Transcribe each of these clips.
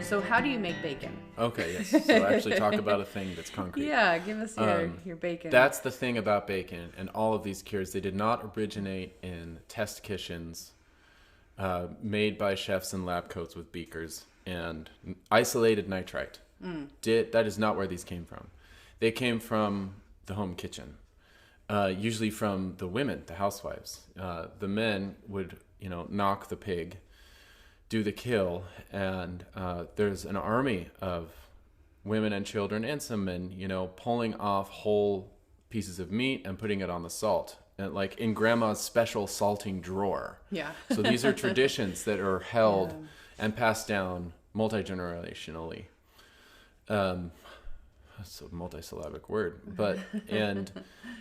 So how do you make bacon? Okay, yes. So actually talk about a thing that's concrete. Yeah, give us your bacon. That's the thing about bacon and all of these cures. They did not originate in test kitchens made by chefs in lab coats with beakers and isolated nitrite. That is not where these came from. They came from the home kitchen, usually from the women, the housewives. The men would, knock the pig, do the kill, and there's an army of women and children and some men, pulling off whole pieces of meat and putting it on the salt, and like in grandma's special salting drawer. Yeah. So these are traditions that are held and passed down multi-generationally. That's a multisyllabic word, but and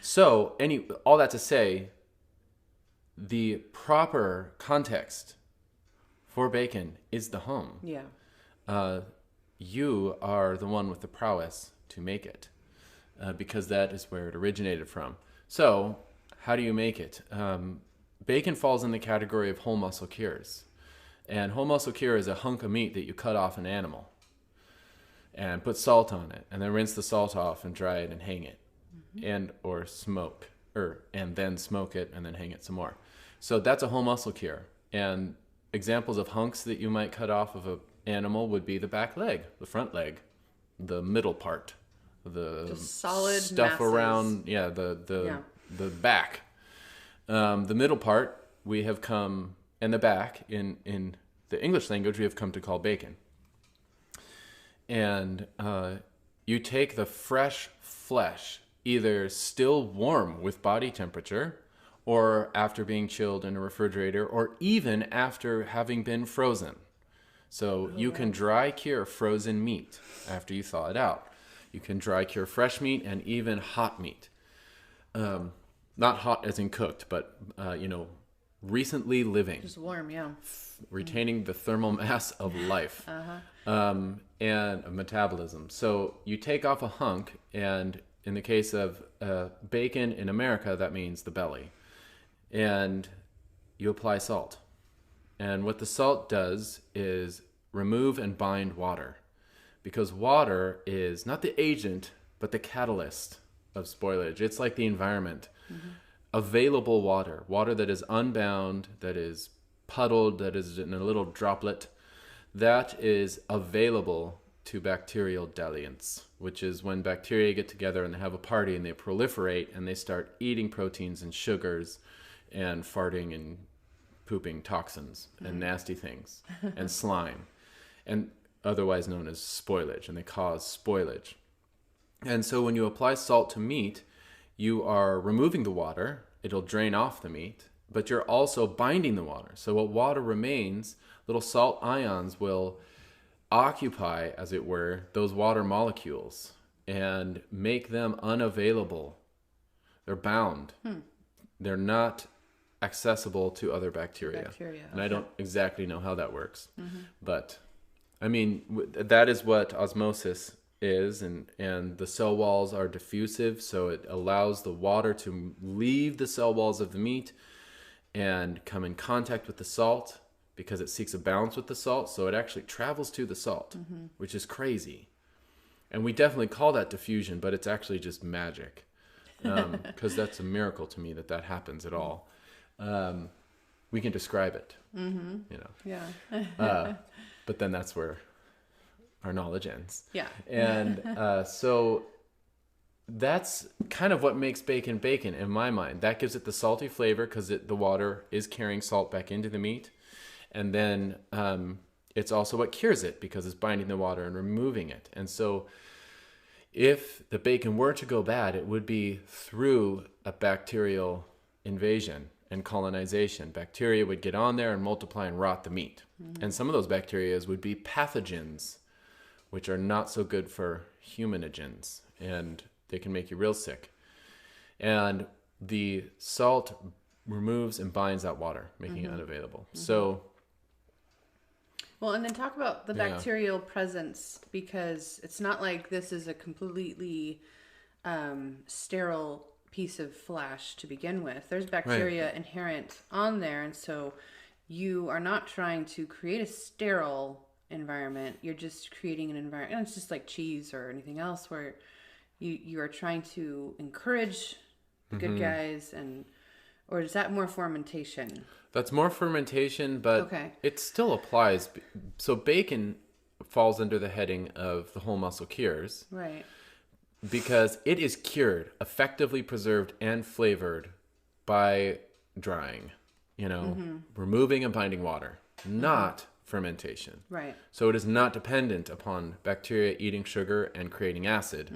so all that to say, the proper context for bacon is the home. Yeah. You are the one with the prowess to make it, because that is where it originated from. So, how do you make it? Bacon falls in the category of whole muscle cures. And whole muscle cure is a hunk of meat that you cut off an animal and put salt on it, and then rinse the salt off and dry it and hang it, and or smoke, and then smoke it and then hang it some more. So that's a whole muscle cure. And examples of hunks that you might cut off of an animal would be the back leg, the front leg, the middle part, the just solid stuff masses. Around, the back. The middle part we have come, and the back in the English language we have come to call bacon. And you take the fresh flesh, either still warm with body temperature, or after being chilled in a refrigerator, or even after having been frozen. So you can dry cure frozen meat after you thaw it out. You can dry cure fresh meat and even hot meat. Not hot as in cooked, but, recently living. Just warm, yeah. Retaining the thermal mass of life and of metabolism. So you take off a hunk, and in the case of bacon in America, that means the belly. And you apply salt. And what the salt does is remove and bind water, because water is not the agent, but the catalyst of spoilage. It's like the environment. Available water that is unbound, that is puddled, that is in a little droplet, that is available to bacterial diluents, which is when bacteria get together and they have a party and they proliferate and they start eating proteins and sugars and farting and pooping toxins and nasty things and slime, and otherwise known as spoilage, and they cause spoilage. And so when you apply salt to meat, you are removing the water, it'll drain off the meat, but you're also binding the water. So what water remains, little salt ions will occupy, as it were, those water molecules and make them unavailable. They're bound. They're not accessible to other bacteria. And I don't exactly know how that works. But, I mean, that is what osmosis is, and the cell walls are diffusive, so it allows the water to leave the cell walls of the meat and come in contact with the salt, because it seeks a balance with the salt, so it actually travels to the salt, which is crazy. And we definitely call that diffusion, but it's actually just magic, because that's a miracle to me that happens at all. We can describe it, Yeah. but then that's where our knowledge ends. Yeah. And so that's kind of what makes bacon bacon in my mind. That gives it the salty flavor because the water is carrying salt back into the meat. And then it's also what cures it because it's binding the water and removing it. And so if the bacon were to go bad, it would be through a bacterial invasion and colonization. Bacteria would get on there and multiply and rot the meat. And some of those bacteria would be pathogens, which are not so good for humanogens, and they can make you real sick. And the salt removes and binds that water, making it unavailable. So, well, and then talk about the bacterial presence, because it's not like this is a completely sterile piece of flesh to begin with. There's bacteria inherent on there, and so you are not trying to create a sterile environment. You're just creating an environment. And it's just like cheese or anything else where you are trying to encourage the good guys or is that more fermentation? That's more fermentation, but Okay. it still applies. So bacon falls under the heading of the whole muscle cures Right. because it is cured, effectively preserved, and flavored by drying, removing and binding water, not fermentation. Right. So it is not dependent upon bacteria eating sugar and creating acid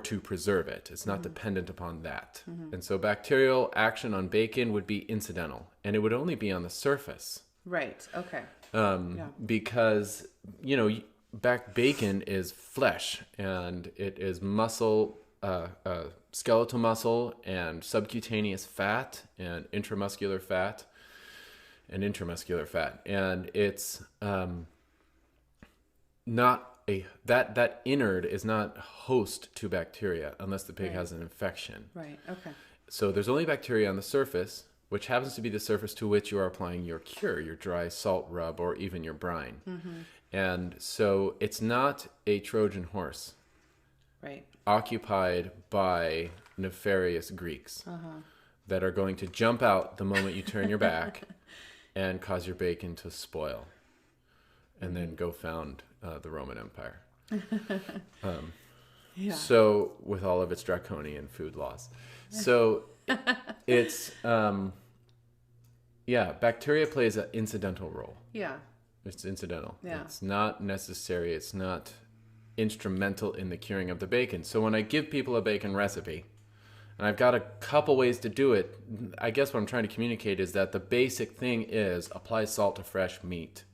to preserve it. It's not dependent upon that. And so bacterial action on bacon would be incidental, and it would only be on the surface. Right. Okay. Because, bacon is flesh, and it is muscle, skeletal muscle, and subcutaneous fat, and intramuscular fat, and intermuscular fat. And it's not that innard is not host to bacteria unless the pig has an infection. Right. Okay. So there's only bacteria on the surface, which happens to be the surface to which you are applying your cure, your dry salt rub, or even your brine. And so it's not a Trojan horse Right. occupied by nefarious Greeks that are going to jump out the moment you turn your back and cause your bacon to spoil and then go found the Roman Empire. So with all of its draconian food laws. So it's, bacteria plays an incidental role. Yeah. It's incidental. Yeah. It's not necessary. It's not instrumental in the curing of the bacon. So when I give people a bacon recipe, and I've got a couple ways to do it, I guess what I'm trying to communicate is that the basic thing is apply salt to fresh meat.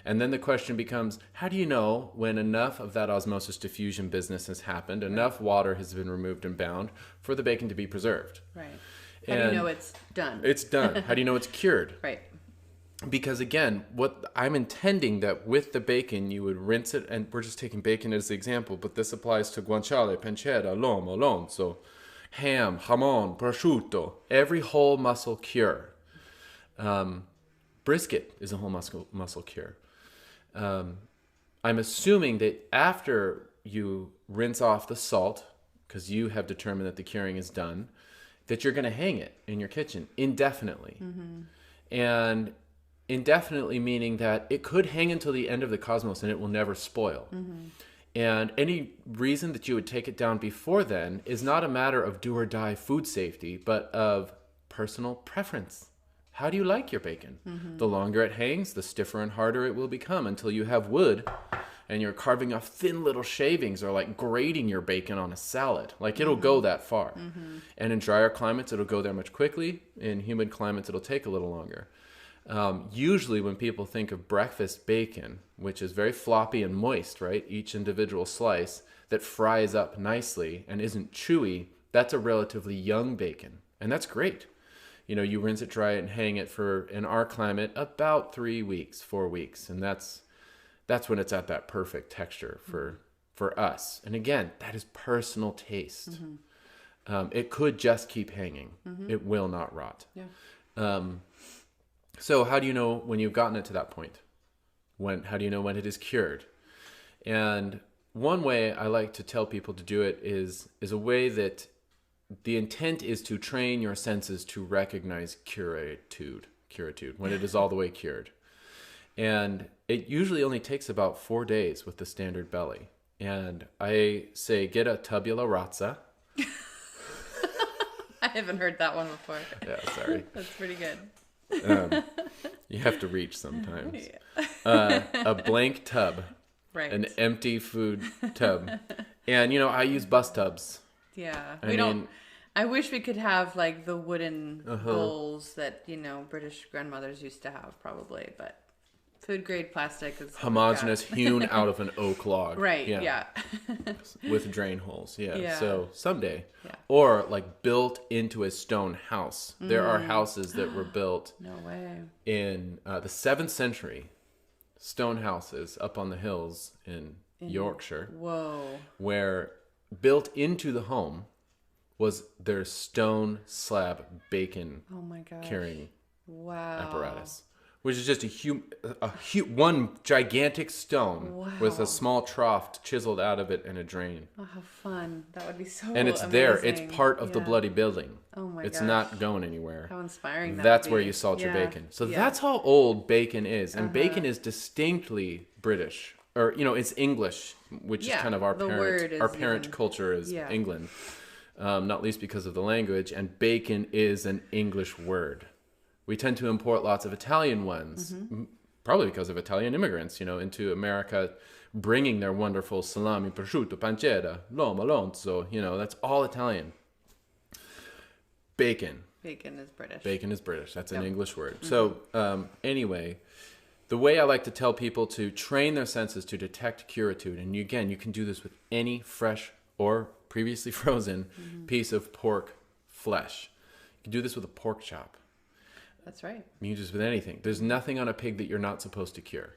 And then the question becomes, how do you know when enough of that osmosis diffusion business has happened, enough water has been removed and bound for the bacon to be preserved? Right. How do you know it's done? It's done. How do you know it's cured? Right. Because again, what I'm intending that with the bacon, you would rinse it, and we're just taking bacon as the example, but this applies to guanciale, pancetta, lomo, lonzo, ham, jamon, prosciutto, every whole muscle cure. Brisket is a whole muscle cure. I'm assuming that after you rinse off the salt, because you have determined that the curing is done, that you're going to hang it in your kitchen indefinitely. And indefinitely meaning that it could hang until the end of the cosmos and it will never spoil. And any reason that you would take it down before then is not a matter of do or die food safety, but of personal preference. How do you like your bacon? The longer it hangs, the stiffer and harder it will become until you have wood and you're carving off thin little shavings or like grating your bacon on a salad. Like it'll go that far. And in drier climates, it'll go there much quickly. In humid climates, it'll take a little longer. Usually when people think of breakfast bacon, which is very floppy and moist, right? Each individual slice that fries up nicely and isn't chewy, that's a relatively young bacon. And that's great. You rinse it, dry it, and hang it for, in our climate, about 3 weeks, 4 weeks. And that's when it's at that perfect texture for us. And again, that is personal taste. It could just keep hanging. It will not rot. Yeah. So how do you know when you've gotten it to that point? How do you know when it is cured? And one way I like to tell people to do it is a way that the intent is to train your senses to recognize curitude, when it is all the way cured. And it usually only takes about 4 days with the standard belly. And I say, get a tabula rasa. I haven't heard that one before. Yeah, sorry. That's pretty good. You have to reach sometimes. A blank tub. Right. An empty food tub. And, I use bus tubs. Yeah. I I wish we could have like the wooden bowls that, British grandmothers used to have probably, but food grade plastic is homogeneous, hewn out of an oak log. Right. Yeah. With drain holes. Yeah. Yeah. So someday. Yeah. Or like built into a stone house. There are houses that were built No way. in the 7th century. Stone houses up on the hills in Yorkshire. Whoa. Where built into the home was their stone slab bacon Oh my gosh. carrying Wow. apparatus, which is just one gigantic stone with Wow. a small trough chiseled out of it and a drain. Oh, how fun. That would be so And it's amazing. there. It's part of the Yeah. bloody building. Oh my It's gosh. not going anywhere. How inspiring that That's would where be. you salt your Yeah. bacon. So Yeah. that's how old bacon is. And bacon is distinctly British. Or, it's English, which is Yeah, kind of our the parent. word is Our parent even- culture is Yeah. England. Not least because of the language. And bacon is an English word. We tend to import lots of Italian ones, probably because of Italian immigrants, into America, bringing their wonderful salami, prosciutto, pancetta, lomo, lonzo, that's all Italian. Bacon. Bacon is British. Bacon is British. That's an Yep. English word. So anyway, the way I like to tell people to train their senses to detect curitude, and again, you can do this with any fresh or previously frozen piece of pork flesh. You can do this with a pork chop. That's right. You can do this with anything. There's nothing on a pig that you're not supposed to cure.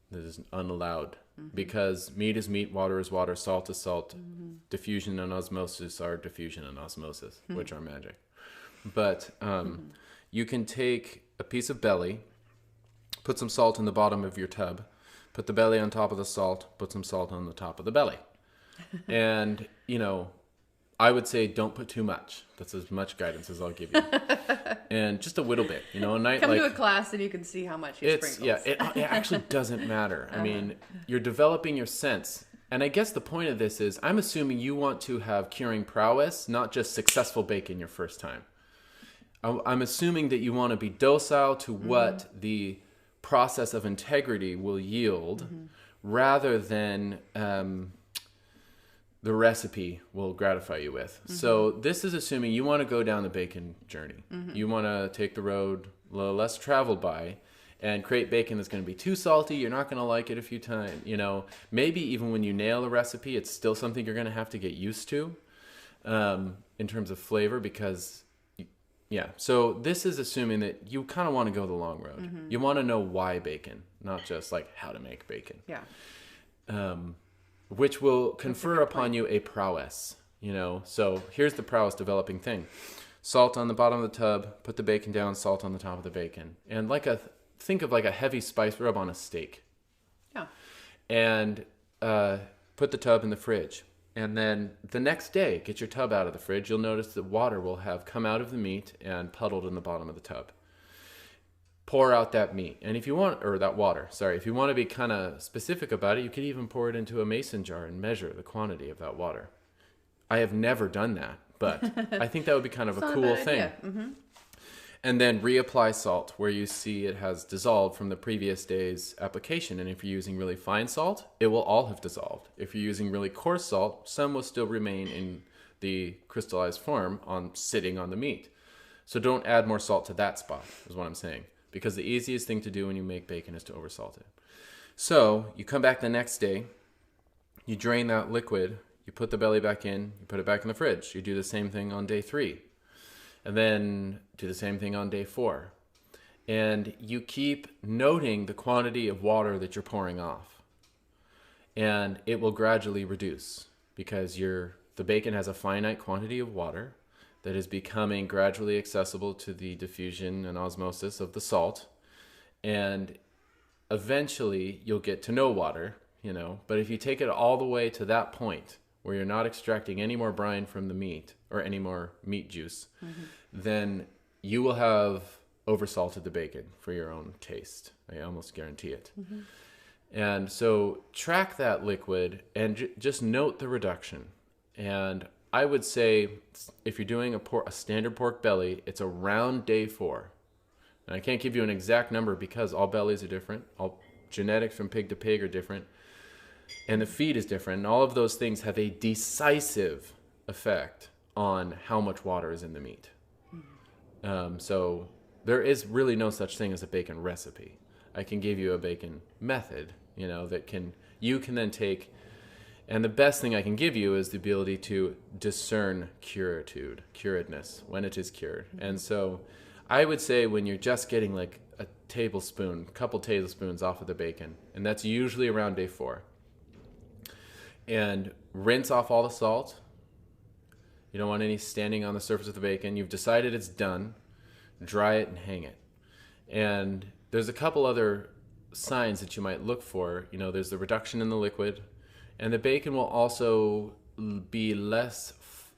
That is unallowed. Because meat is meat, water is water, salt is salt. Diffusion and osmosis are diffusion and osmosis, which are magic. But you can take a piece of belly, put some salt in the bottom of your tub, put the belly on top of the salt, put some salt on the top of the belly. And, I would say don't put too much. That's as much guidance as I'll give you. And just a little bit, a night Come like... to a class and you can see how much he It's sprinkles. it actually doesn't matter. I mean, you're developing your sense. And I guess the point of this is I'm assuming you want to have curing prowess, not just successful bacon your first time. I'm assuming that you want to be docile to what the process of integrity will yield rather than the recipe will gratify you with. So this is assuming you want to go down the bacon journey. You want to take the road less traveled by and create bacon that's going to be too salty. You're not going to like it a few times. Maybe even when you nail a recipe, it's still something you're going to have to get used to in terms of flavor because... Yeah, so this is assuming that you kind of want to go the long road. You want to know why bacon, not just like how to make bacon. Yeah. Which will confer upon you a prowess, So here's the prowess developing thing. Salt on the bottom of the tub, put the bacon down, salt on the top of the bacon. And think of like a heavy spice rub on a steak. Yeah. And put the tub in the fridge. And then the next day, get your tub out of the fridge. You'll notice that water will have come out of the meat and puddled in the bottom of the tub. Pour out that meat. And if you want, or that water, sorry. If you want to be kind of specific about it, you could even pour it into a mason jar and measure the quantity of that water. I have never done that, but I think that would be kind of a cool thing. And then reapply salt where you see it has dissolved from the previous day's application. And if you're using really fine salt, it will all have dissolved. If you're using really coarse salt, some will still remain in the crystallized form sitting on the meat. So don't add more salt to that spot, is what I'm saying. Because the easiest thing to do when you make bacon is to oversalt it. So you come back the next day, you drain that liquid, you put the belly back in, you put it back in the fridge. You do the same thing on day 3. And then do the same thing on day 4. And you keep noting the quantity of water that you're pouring off. And it will gradually reduce because the bacon has a finite quantity of water that is becoming gradually accessible to the diffusion and osmosis of the salt. And eventually you'll get to no water, But if you take it all the way to that point where you're not extracting any more brine from the meat or any more meat juice, then you will have oversalted the bacon for your own taste. I almost guarantee it. And so track that liquid and just note the reduction. And I would say if you're doing a standard pork belly, it's around day 4. And I can't give you an exact number because all bellies are different. All genetics from pig to pig are different. And the feed is different. And all of those things have a decisive effect on how much water is in the meat. So there is really no such thing as a bacon recipe. I can give you a bacon method, that you can then take. And the best thing I can give you is the ability to discern curedness, when it is cured. And so I would say when you're just getting like a couple tablespoons off of the bacon, and that's usually around day 4, and rinse off all the salt. You don't want any standing on the surface of the bacon. You've decided it's done. Dry it and hang it. And there's a couple other signs that you might look for. You know, there's the reduction in the liquid, and the bacon will also be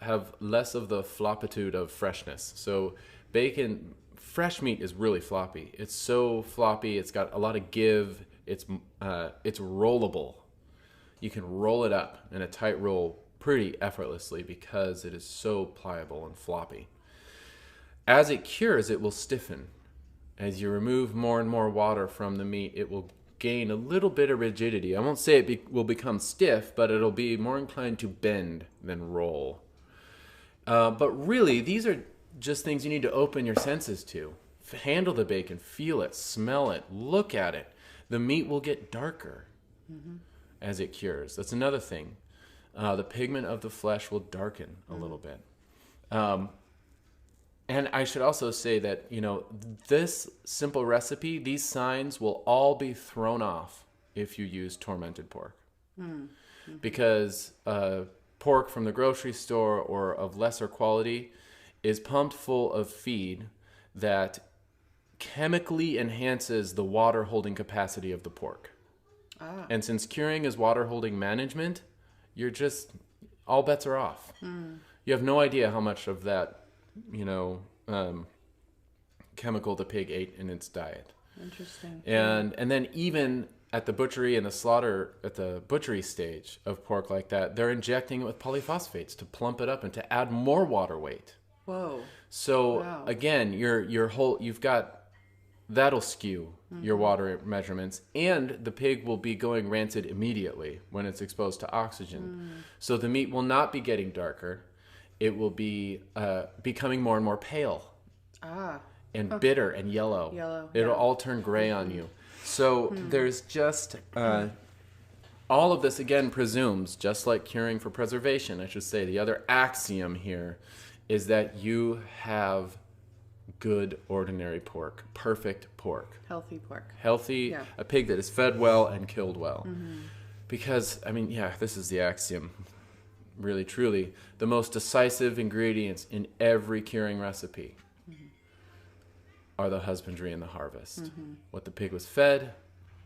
have less of the floppitude of freshness. So bacon, fresh meat is really floppy. It's so floppy. It's got a lot of give. It's rollable. You can roll it up in a tight roll pretty effortlessly because it is so pliable and floppy. As it cures, it will stiffen. As you remove more and more water from the meat, it will gain a little bit of rigidity. I won't say it will become stiff, but it'll be more inclined to bend than roll. But really, these are just things you need to open your senses to. Handle the bacon, feel it, smell it, look at it. The meat will get darker as it cures. That's another thing. The pigment of the flesh will darken a little bit. And I should also say that, you know, this simple recipe, these signs will all be thrown off if you use tormented pork. Because pork from the grocery store or of lesser quality is pumped full of feed that chemically enhances the water holding capacity of the pork. And since curing is water holding management, you're just, all bets are off. You have no idea how much of that, you know, chemical the pig ate in its diet. Interesting. And then even at the butchery and the slaughter, at the butchery stage of pork like that, they're injecting it with polyphosphates to plump it up and to add more water weight. Whoa. So again, you've got, that'll skew your water measurements, and the pig will be going rancid immediately when it's exposed to oxygen. So the meat will not be getting darker. It will be becoming more and more pale and bitter and yellow. It'll all turn gray on you. So there's just all of this, again, presumes, just like curing for preservation, I should say, the other axiom here is that you have good ordinary pork, perfect pork. Healthy pork. Healthy, a pig that is fed well and killed well. Because, I mean, this is the axiom, really, truly. The most decisive ingredients in every curing recipe are the husbandry and the harvest. What the pig was fed,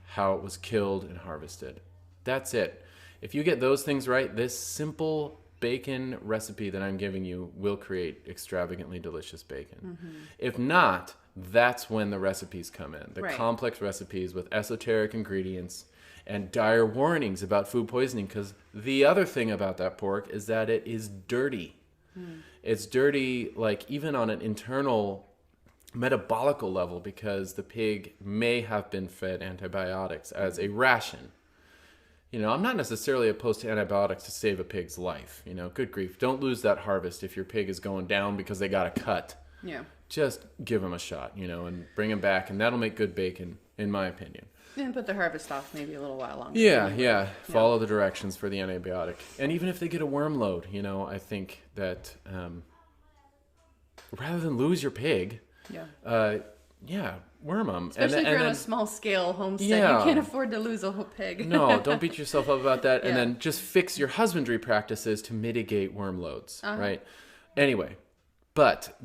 how it was killed and harvested. That's it. If you get those things right, this simple bacon recipe that I'm giving you will create extravagantly delicious bacon. If not, that's when the recipes come in. The complex recipes with esoteric ingredients and dire warnings about food poisoning, because the other thing about that pork is that it is dirty. It's dirty, like even on an internal metabolical level, because the pig may have been fed antibiotics as a ration. You know, I'm not necessarily opposed to antibiotics to save a pig's life. You know, good grief. Don't lose that harvest if your pig is going down because they got a cut. Yeah. Just give them a shot, you know, and bring them back, and that'll make good bacon, in my opinion. And put the harvest off maybe a little while longer. Yeah. Follow the directions for the antibiotic. And even if they get a worm load, you know, I think that rather than lose your pig, worm them. Especially if you're on a small scale homestead, you can't afford to lose a whole pig. No, don't beat yourself up about that. And then just fix your husbandry practices to mitigate worm loads, right? Anyway, but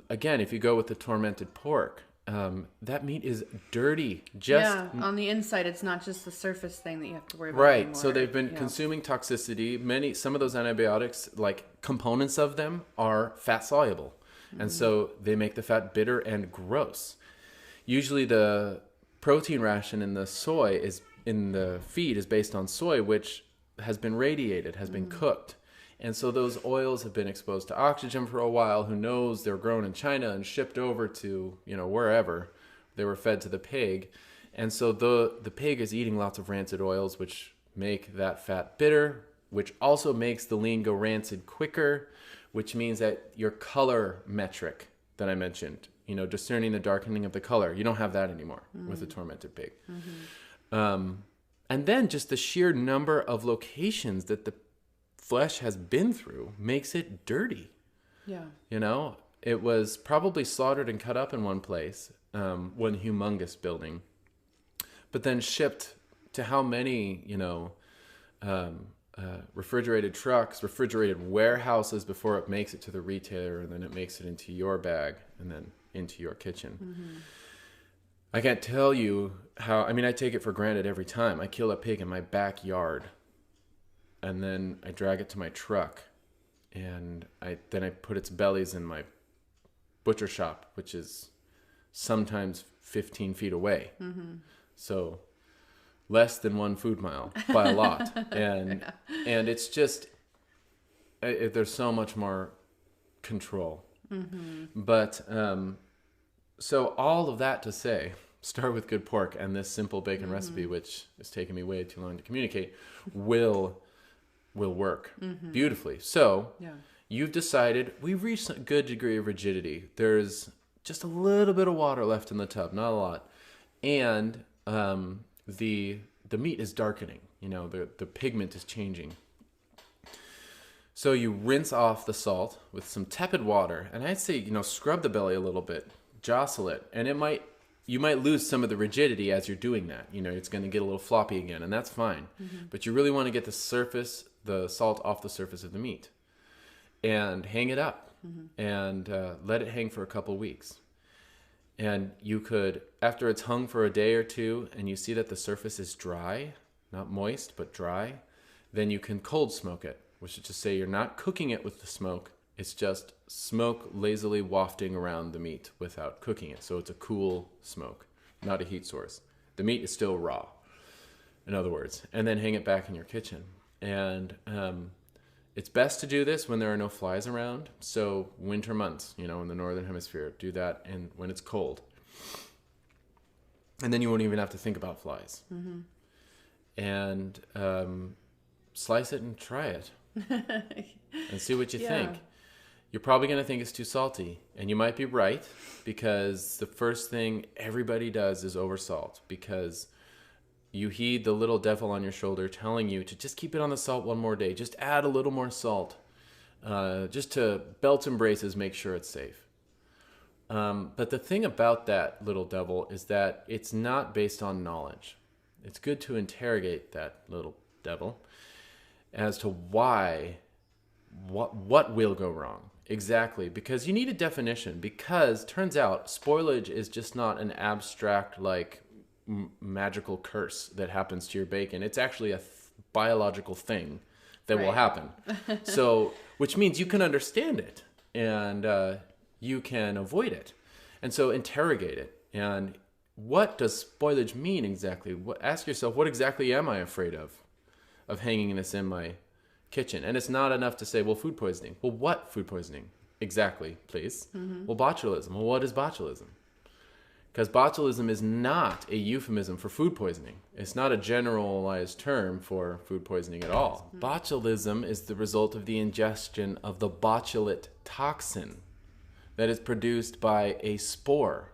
again, if you go with the tormented pork, that meat is dirty. On the inside, it's not just the surface thing that you have to worry about anymore. So they've been consuming toxicity. Some of those antibiotics, like components of them, are fat soluble. And so they make the fat bitter and gross. Usually the protein ration in the feed is based on soy, which has been radiated, has been cooked. And so those oils have been exposed to oxygen for a while. Who knows? They're grown in China and shipped over to, you know, wherever they were fed to the pig. And so the pig is eating lots of rancid oils, which make that fat bitter, which also makes the lean go rancid quicker, which means that your color metric that I mentioned, you know, discerning the darkening of the color, you don't have that anymore with a tormented pig. And then just the sheer number of locations that the flesh has been through makes it dirty. Yeah. You know, it was probably slaughtered and cut up in one place, one humongous building, but then shipped to how many, you know, refrigerated trucks, refrigerated warehouses before it makes it to the retailer, and then it makes it into your bag and then into your kitchen. I can't tell you how, I mean, I take it for granted every time. I kill a pig in my backyard and then I drag it to my truck and I put its bellies in my butcher shop, which is sometimes 15 feet away. So less than 1 food mile by a lot. And it's just, there's so much more control. But, so all of that to say, start with good pork, and this simple bacon recipe, which is taking me way too long to communicate, will work beautifully. So you've decided we've reached a good degree of rigidity. There's just a little bit of water left in the tub, not a lot, and the meat is darkening. You know, the pigment is changing. So you rinse off the salt with some tepid water, and I'd say, you know, scrub the belly a little bit, jostle it, and you might lose some of the rigidity as you're doing that. You know, it's going to get a little floppy again, and that's fine. But you really want to get the salt off the surface of the meat, and hang it up, and let it hang for a couple weeks. And you could, after it's hung for a day or two, and you see that the surface is dry, not moist, but dry, then you can cold smoke it, which is to say you're not cooking it with the smoke. It's just smoke lazily wafting around the meat without cooking it. So it's a cool smoke, not a heat source. The meat is still raw, in other words. And then hang it back in your kitchen. And it's best to do this when there are no flies around. So winter months, you know, in the northern hemisphere, do that and when it's cold. And then you won't even have to think about flies. And slice it and try it. And see what you think. You're probably going to think it's too salty, and you might be right, because the first thing everybody does is oversalt, because you heed the little devil on your shoulder telling you to just keep it on the salt one more day, just add a little more salt, just to belt and braces, make sure it's safe. But the thing about that little devil is that it's not based on knowledge. It's good to interrogate that little devil as to why, what will go wrong. Exactly, because you need a definition, because turns out spoilage is just not an abstract, like, magical curse that happens to your bacon. It's actually a biological thing that will happen. So, which means you can understand it, and you can avoid it. And so interrogate it. And what does spoilage mean exactly? Ask yourself, what exactly am I afraid of hanging this in my kitchen? And it's not enough to say, well, food poisoning. Well, what food poisoning? Exactly, please. Well, botulism. Well, what is botulism? Because botulism is not a euphemism for food poisoning. It's not a generalized term for food poisoning at all. Botulism is the result of the ingestion of the botulate toxin that is produced by a spore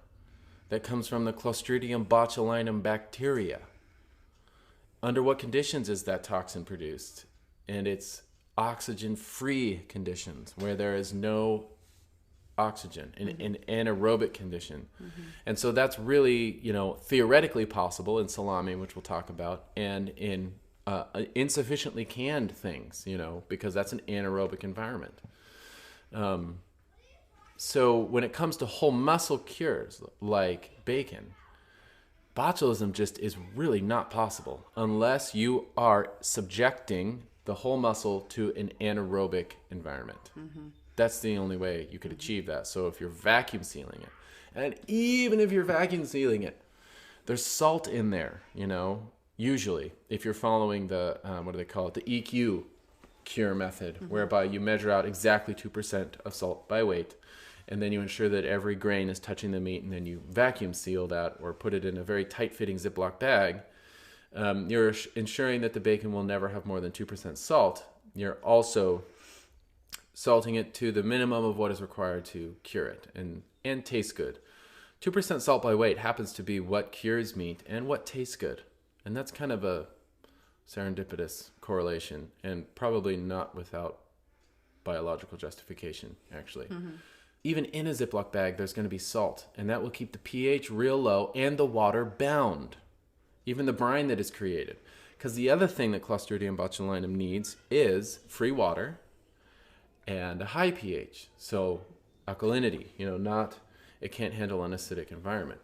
that comes from the Clostridium botulinum bacteria. Under what conditions is that toxin produced? And it's oxygen-free conditions, where there is no oxygen, in anaerobic condition. And so that's really, you know, theoretically possible in salami, which we'll talk about, and in insufficiently canned things, you know, because that's an anaerobic environment. So when it comes to whole muscle cures like bacon, botulism just is really not possible unless you are subjecting the whole muscle to an anaerobic environment. That's the only way you could achieve that. So if you're vacuum sealing it, and even if you're vacuum sealing it, there's salt in there, you know, usually, if you're following the, what do they call it? The EQ cure method, whereby you measure out exactly 2% of salt by weight, and then you ensure that every grain is touching the meat, and then you vacuum seal that or put it in a very tight-fitting Ziploc bag. You're ensuring that the bacon will never have more than 2% salt. You're also salting it to the minimum of what is required to cure it and taste good. 2% salt by weight happens to be what cures meat and what tastes good. And that's kind of a serendipitous correlation, and probably not without biological justification, actually. Even in a Ziploc bag, there's going to be salt, and that will keep the pH real low and the water bound, even the brine that is created. Because the other thing that Clostridium botulinum needs is free water and a high pH. So alkalinity, you know, it can't handle an acidic environment.